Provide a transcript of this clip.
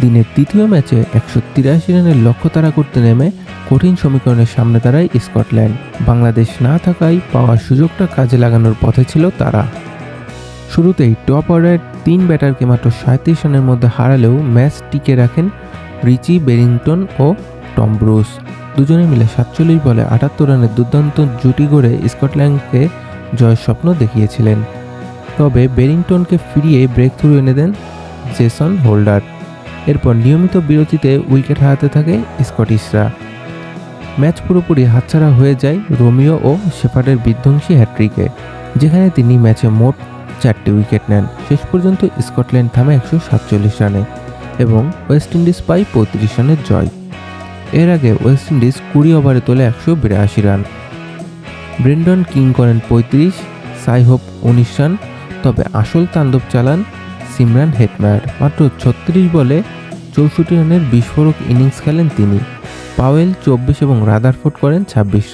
দিনের তৃতীয় ম্যাচে 183 রানের লক্ষ্য তাড়া করতে নেমে কঠিন সমীকরণের সামনে দাঁড়ায় স্কটল্যান্ড। বাংলাদেশ না থাকায় পাওয়ার সুযোগটা কাজে লাগানোর পথে ছিল তারা। শুরুতেই টপ অর্ডারের 3 ব্যাটারকে মাত্র 37 রানের মধ্যে হারালেও ম্যাচ টিকে রাখেন রিচি বেরিংটন ও টম ব্রুস। দুজনে মিলে 47 বলে 78 রানের দুর্দান্ত জুটি গড়ে স্কটল্যান্ডকে জয়ের স্বপ্ন দেখিয়েছিলেন। তবে বেরিংটনকে ফিরিয়ে ব্রেক থ্রু এনে দেন জেসন হোল্ডার। এরপর নিয়মিত বিরতিতে উইকেট হারাতে থাকে স্কটিশরা। ম্যাচ পুরোপুরি হাতছাড়া হয়ে যায় রোমিও ও শেফার্ডের বিধ্বংসী হ্যাট্রিকে, যেখানে তিনি ম্যাচে মোট 4টি উইকেট নেন। শেষ পর্যন্ত স্কটল্যান্ড থামে 147 রানে এবং ওয়েস্ট ইন্ডিজ পায় 35 রানের জয়। এর আগে ওয়েস্ট ইন্ডিজ 20 ওভারে তোলে 182 রান। ব্রেন্ডন কিং করেন 35, সাই হোপ 19 রান। তবে আসল তাণ্ডব চালান সিমরান হেটমায়ার। মাত্র 36 বলে 64 রানের বিস্ফোরক ইনিংস খেলেন তিনি। পাওয়েল 24 এবং রাদারফোর্ড করেন 26 রান।